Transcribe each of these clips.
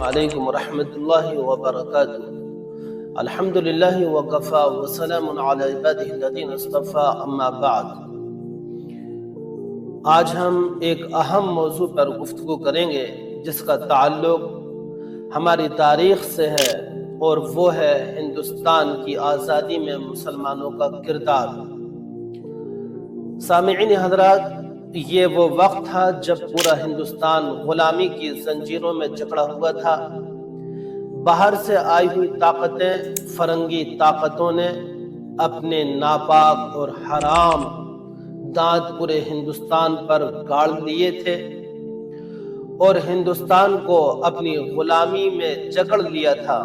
وعلیکم ورحمۃ اللہ وبرکاتہ۔ الحمدللہ وکفی وسلام علی عبادہ الذین اصطفی، اما بعد۔ آج ہم ایک اہم موضوع پر گفتگو کریں گے جس کا تعلق ہماری تاریخ سے ہے، اور وہ ہے ہندوستان کی آزادی میں مسلمانوں کا کردار۔ سامعین حضرات، یہ وہ وقت تھا جب پورا ہندوستان غلامی کی زنجیروں میں جکڑا ہوا تھا۔ باہر سے آئی ہوئی طاقتیں، فرنگی طاقتوں نے اپنے ناپاک اور حرام دانت پورے ہندوستان پر گاڑ لیے تھے اور ہندوستان کو اپنی غلامی میں جکڑ لیا تھا،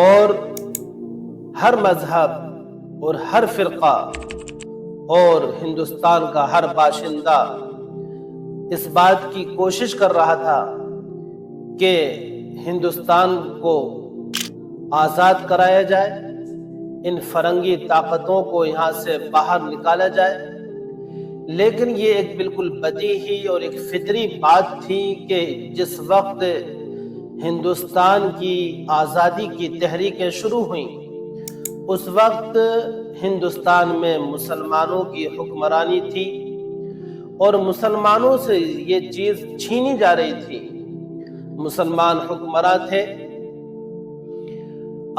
اور ہر مذہب اور ہر فرقہ اور ہندوستان کا ہر باشندہ اس بات کی کوشش کر رہا تھا کہ ہندوستان کو آزاد کرایا جائے، ان فرنگی طاقتوں کو یہاں سے باہر نکالا جائے۔ لیکن یہ ایک بالکل بدیہی اور ایک فطری بات تھی کہ جس وقت ہندوستان کی آزادی کی تحریکیں شروع ہوئیں، اس وقت ہندوستان میں مسلمانوں کی حکمرانی تھی اور مسلمانوں سے یہ چیز چھینی جا رہی تھی۔ مسلمان حکمراں تھے،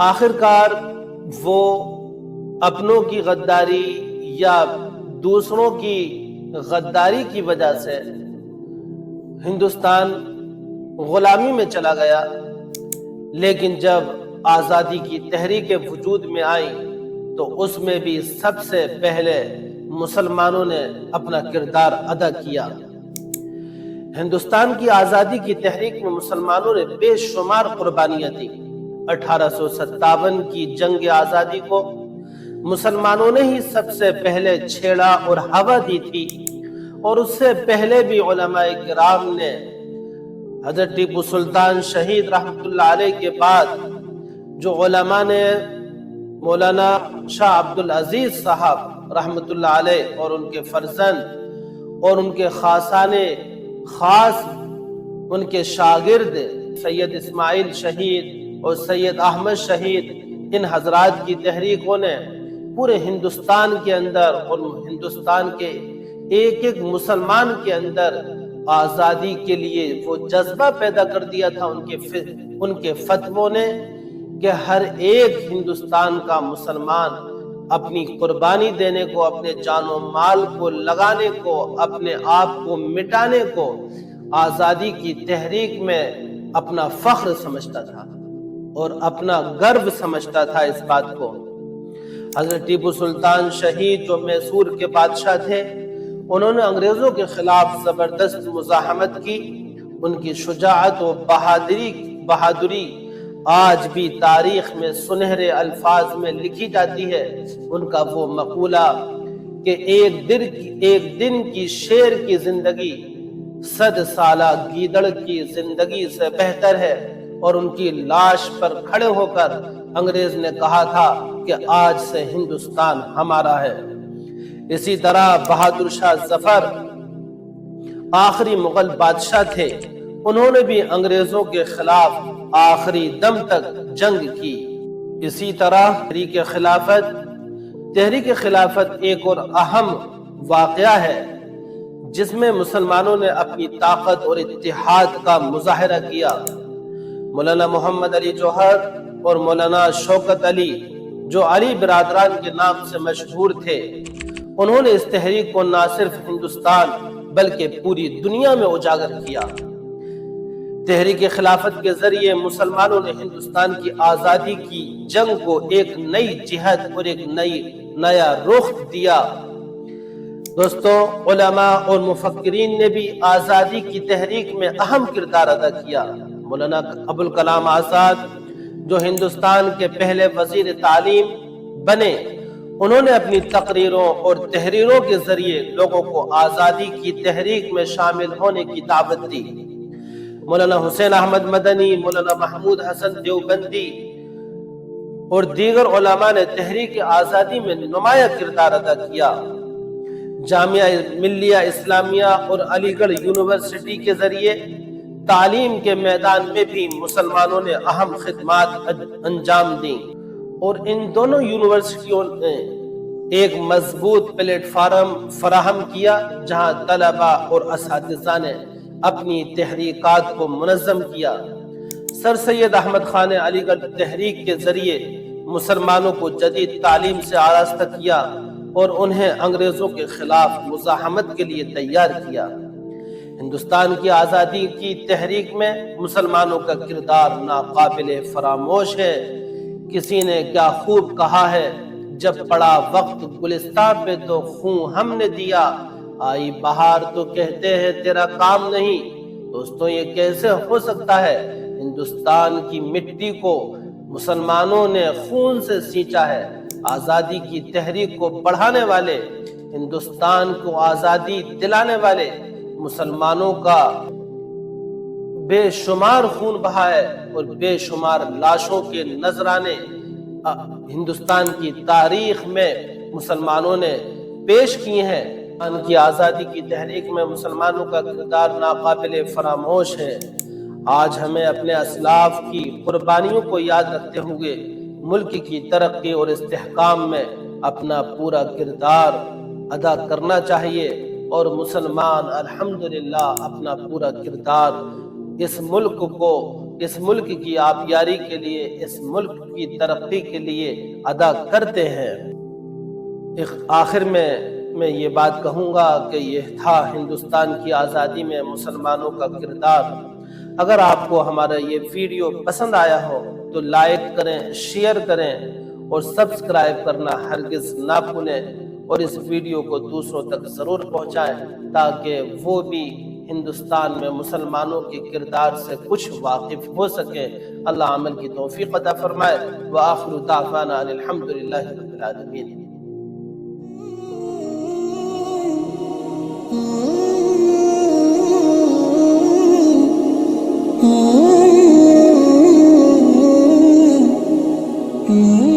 آخرکار وہ اپنوں کی غداری یا دوسروں کی غداری کی وجہ سے ہندوستان غلامی میں چلا گیا۔ لیکن جب آزادی کی تحریکیں وجود میں آئیں تو اس میں بھی سب سے پہلے مسلمانوں نے اپنا کردار ادا کیا۔ ہندوستان کی آزادی کی تحریک میں مسلمانوں نے بے شمار قربانیاں دی۔ 1857 کی جنگ آزادی کو مسلمانوں نے ہی سب سے پہلے چھیڑا اور ہوا دی تھی، اور اس سے پہلے بھی علماء کرام نے حضرت ٹیپو سلطان شہید رحمۃ اللہ علیہ کے بعد جو علماء نے مولانا شاہ عبد العزیز صاحب رحمۃ اللہ علیہ اور ان کے فرزند اور ان کے خاصانے خاص ان کے شاگرد سید اسماعیل شہید اور سید احمد شہید، ان حضرات کی تحریکوں نے پورے ہندوستان کے اندر اور ہندوستان کے ایک ایک مسلمان کے اندر آزادی کے لیے وہ جذبہ پیدا کر دیا تھا ان کے فتووں نے کہ ہر ایک ہندوستان کا مسلمان اپنی قربانی دینے کو، اپنے جان و مال کو لگانے کو، اپنے آپ کو مٹانے کو آزادی کی تحریک میں اپنا فخر سمجھتا تھا اور اپنا گرو سمجھتا تھا اس بات کو۔ حضرت ٹیپو سلطان شہید جو میسور کے بادشاہ تھے، انہوں نے انگریزوں کے خلاف زبردست مزاحمت کی۔ ان کی شجاعت و بہادری آج بھی تاریخ میں سنہرے الفاظ میں لکھی جاتی ہے۔ ان کا وہ مقولہ کہ ایک دن کی شیر کی زندگی 100 سالہ گیدڑ کی زندگی سے بہتر ہے، اور ان کی لاش پر کھڑے ہو کر انگریز نے کہا تھا کہ آج سے ہندوستان ہمارا ہے۔ اسی طرح بہادر شاہ ظفر آخری مغل بادشاہ تھے، انہوں نے بھی انگریزوں کے خلاف آخری دم تک جنگ کی۔ اسی طرح تحریک خلافت ایک اور اہم واقعہ ہے جس میں مسلمانوں نے اپنی طاقت اور اتحاد کا مظاہرہ کیا۔ مولانا محمد علی جوہر اور مولانا شوکت علی، جو علی برادران کے نام سے مشہور تھے، انہوں نے اس تحریک کو نہ صرف ہندوستان بلکہ پوری دنیا میں اجاگر کیا۔ تحریک خلافت کے ذریعے مسلمانوں نے ہندوستان کی آزادی کی جنگ کو ایک نئی جہت اور ایک نیا رخ دیا۔ دوستو، علماء اور مفکرین نے بھی آزادی کی تحریک میں اہم کردار ادا کیا۔ مولانا ابوالکلام آزاد جو ہندوستان کے پہلے وزیر تعلیم بنے، انہوں نے اپنی تقریروں اور تحریروں کے ذریعے لوگوں کو آزادی کی تحریک میں شامل ہونے کی دعوت دی۔ مولانا حسین احمد مدنی، مولانا محمود حسن دیوبندی اور دیگر علماء نے تحریک آزادی میں نمایاں کردار ادا کیا۔ جامعہ ملیہ اسلامیہ اور علی گڑھ یونیورسٹی کے ذریعے تعلیم کے میدان میں بھی مسلمانوں نے اہم خدمات انجام دیں اور ان دونوں یونیورسٹیوں نے ایک مضبوط پلیٹ فارم فراہم کیا جہاں طلباء اور اساتذہ نے اپنی تحریکات کو منظم کیا۔ سر سید احمد خان نے علی گڑھ تحریک کے ذریعے مسلمانوں کو جدید تعلیم سے آراستہ کیا اور انہیں انگریزوں کے خلاف مزاحمت کے لیے تیار کیا۔ ہندوستان کی آزادی کی تحریک میں مسلمانوں کا کردار ناقابل فراموش ہے۔ کسی نے کیا خوب کہا ہے، جب پڑا وقت گلستان پہ تو خون ہم نے دیا، آئی بہار تو کہتے ہیں تیرا کام نہیں۔ دوستوں، یہ کیسے ہو سکتا ہے؟ ہندوستان کی مٹی کو مسلمانوں نے خون سے سینچا ہے۔ آزادی کی تحریک کو بڑھانے والے، ہندوستان کو آزادی دلانے والے مسلمانوں کا بے شمار خون بہا ہے اور بے شمار لاشوں کے نذرانے ہندوستان کی تاریخ میں مسلمانوں نے پیش کیے ہیں۔ ہندوستان کی آزادی کی تحریک میں مسلمانوں کا کردار ناقابل فراموش ہے۔ آج ہمیں اپنے اسلاف کی قربانیوں کو یاد رکھتے ہوئے ملک کی ترقی اور استحکام میں اپنا پورا کردار ادا کرنا چاہیے، اور مسلمان الحمدللہ اپنا پورا کردار اس ملک کی آبیاری کے لیے، اس ملک کی ترقی کے لیے ادا کرتے ہیں۔ آخر میں یہ بات کہوں گا کہ یہ تھا ہندوستان کی آزادی میں مسلمانوں کا کردار۔ اگر آپ کو ہمارا یہ ویڈیو پسند آیا ہو تو لائک کریں، شیئر کریں اور سبسکرائب کرنا ہرگز نہ بھولیں، اور اس ویڈیو کو دوسروں تک ضرور پہنچائیں تاکہ وہ بھی ہندوستان میں مسلمانوں کے کردار سے کچھ واقف ہو سکے۔ اللہ عمل کی توفیق عطا فرمائے۔ وآخر دعوانا ان الحمدللہ رب العالمین۔ Mm-hmm.